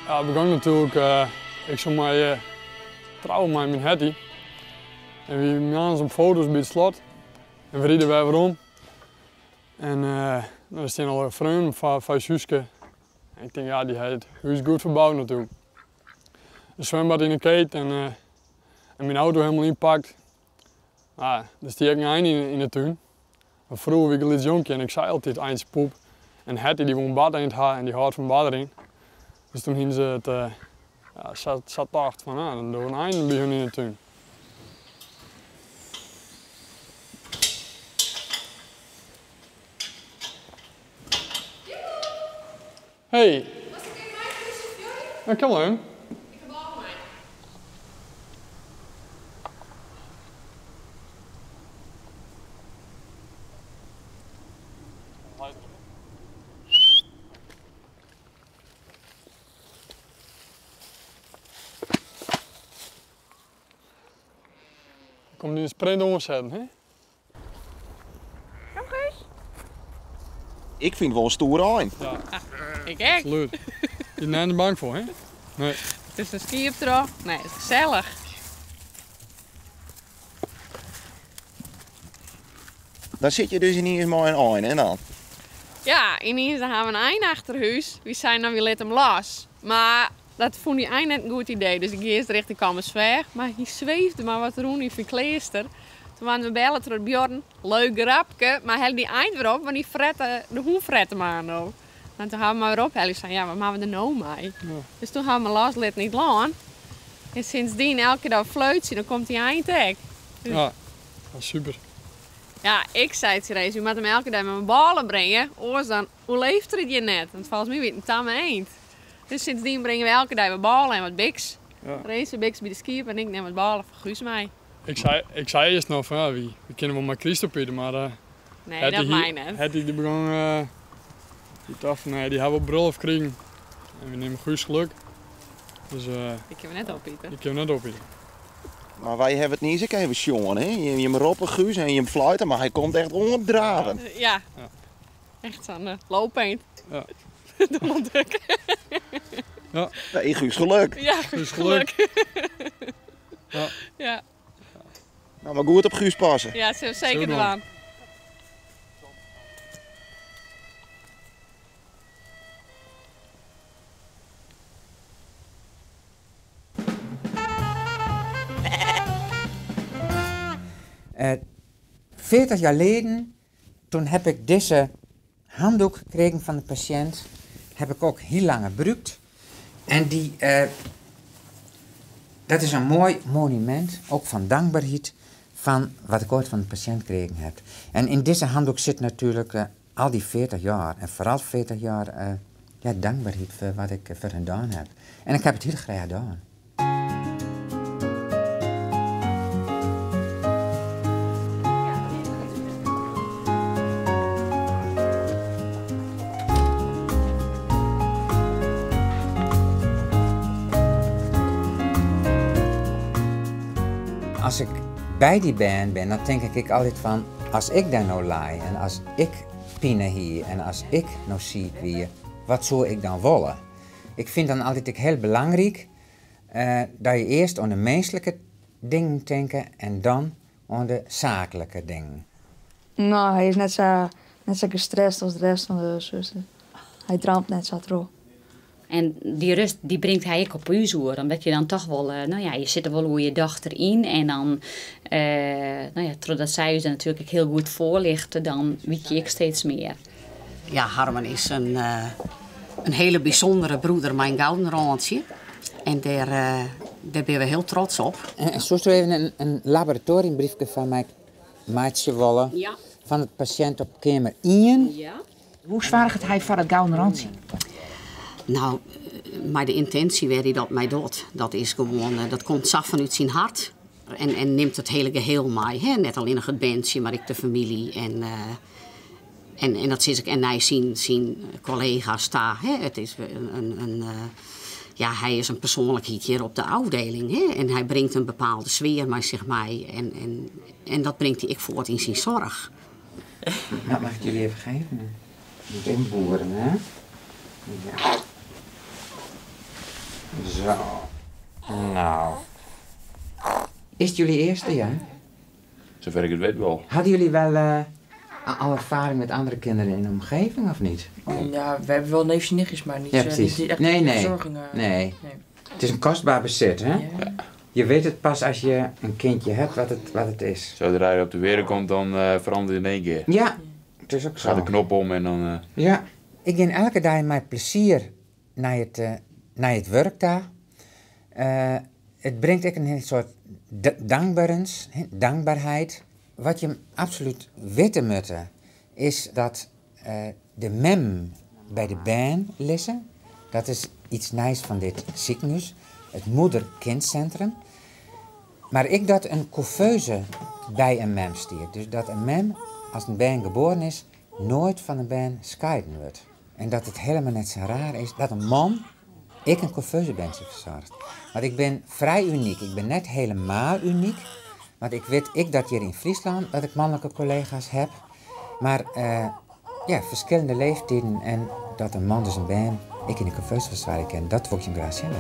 Ja, het begon natuurlijk, ik zou mij trouwen met mijn Hetty. En we namen op foto's bij het slot. En we reden weer om. En er staan al vrienden van Suske. En ik denk, ja, die heeft het huis goed verbouwd natuurlijk. Een zwembad in de keet en mijn auto helemaal inpakt. Nou, er stiek een eind in de tuin. Maar vroeger was ik een jonkje en ik zei altijd eindspoep. En Hetty die woont bad in het haar en die houdt van bad erin. Dus toen gingen ze het, zat dacht van, dan doen we een einde bij hun in de tuin. Hey. Was ik in mijn huis of jullie? Ja, kom maar. Ik heb al mij. Kom nu een sprint omzetten, hè? Kom Guus. Ik vind het wel een stoere eind. Ja, Ik ook. absoluut. Je bent er bang voor, hè? Nee. Het is een ski op erop. Nee, het is gezellig. Dan zit je dus ineens maar een eind, hè dan? Ja, ineens dan hebben we een eind achter huis. We zijn dan weer let hem los. Maar dat vond die eind net een goed idee. Dus ik ging eerst richting Kammersveer. Maar hij zweefde maar wat rond in verkleester. Toen waren we bellen door Bjorn. Leuk grapje. Maar hij die eind weer op, want die frette, de hoen frette maar nou. En toen hebben we maar weer op. Hij zei, ja, wat maken we er nou mee? Ja. Dus toen hebben we los let niet lang. En sindsdien elke dag fluitje, dan komt die eind ook. Ja, super. Ja, ik zei het eens, u moet hem elke dag met mijn ballen brengen. Oors dan, hoe leeft het je net? Want volgens mij weet het een tamme eend. Dus sindsdien brengen we elke dag wat ballen en wat biks. Ja. Race biks bij de skip en ik neem wat ballen van Guus mee. Ik zei eerst nog van, ja, we kennen wel maar Christopie, maar Nee, dat mij net. Hetty die begon, die dacht van, nee, die hebben we op bril gekregen. En we nemen Guus geluk. Dus Ik heb hem net op, Pieter. ik heb net op hier. Maar wij hebben het niet eens even jongen, hè? Je hem roppen, Guus, en je hem fluiten, maar hij komt echt onderdraven. Ja. Ja. Echt zo'n loopeend. Ja. De mondduk. Ja, Nee, Guus, geluk. Ja, Guus, geluk. ja. Ja, Nou, maar goed op Guus passen. ja, ze heeft zeker Zo dan. gedaan. Uh, 40 jaar geleden, toen heb ik deze handdoek gekregen van de patiënt. Heb ik ook heel lang gebruikt. En dat is een mooi monument, ook van dankbaarheid, van wat ik ooit van de patiënt gekregen heb. En in deze handdoek zit natuurlijk al die 40 jaar. En vooral 40 jaar dankbaarheid voor wat ik voor hen gedaan heb. En ik heb het heel graag gedaan. Als ik bij die band ben, dan denk ik altijd van, als ik daar nou laai en als ik pine hier en als ik nou ziek weer, wat zou ik dan willen? Ik vind dan altijd heel belangrijk dat je eerst aan de menselijke dingen denkt en dan aan de zakelijke dingen. Nou, hij is net zo gestrest als de rest van de zussen. Hij draamt net zo trouw. En die rust die brengt hij ook op u oor. Omdat je dan toch wel, je zit er wel hoe je dochter in. En dan, doordat zij u er natuurlijk heel goed voorlichten, dan weet je ik steeds meer. Ja, Harmen is een hele bijzondere broeder, mijn gouden randje. En daar ben we heel trots op. En zo even een laboratoriumbriefje van mijn maatje willen. Ja. Van het patiënt op kamer 1. Ja. Hoe zwaar het hij van het gouden randje? Nou, maar de intentie waar hij dat mij doet, dat is gewoon, dat komt zacht vanuit zijn hart. En neemt het hele geheel mee, hè? Net alleen nog het bandje, maar ik de familie. En dat zie ik en hij zien collega's daar. Hè? Het is hij is een persoonlijkheid hier op de afdeling. Hè? En hij brengt een bepaalde sfeer met zich mee. En dat brengt hij ik voort in zijn zorg. Nou, mag ik jullie even geven? Niet inboeren, hè? Ja. Zo. Nou. Is het jullie eerste, ja? Zover ik het weet wel. Hadden jullie wel al ervaring met andere kinderen in de omgeving of niet? Ja, we hebben wel neefjes en nichtjes, maar niet, Ja, precies. niet echt Nee. verzorging. Nee. Het is een kostbaar bezit, hè? Ja. Je weet het pas als je een kindje hebt wat het is. Zodra je op de wereld komt, dan verandert het in één keer. Ja, het is ook zo. Gaat de knop om en dan... Ja. Ik ging elke dag met plezier naar het werk daar. Het brengt ook een soort dankbaarheid. Wat je absoluut weten moet, is dat de mem bij de baan lessen. Dat is iets nice van dit ziekenhuis. Het moeder-kindcentrum. Maar ik dat een couveuse bij een mem stiert. Dus dat een mem, als een baan geboren is, nooit van een baan scheiden wordt. En dat het helemaal net zo raar is dat een man ik een couveusebandje verzorgt. Want ik ben vrij uniek. Ik ben net helemaal uniek. Want ik weet dat hier in Friesland dat ik mannelijke collega's heb. Maar verschillende leeftijden en dat een man dus een baan ik in een couveuse verzorgen ken, dat word je graag zien.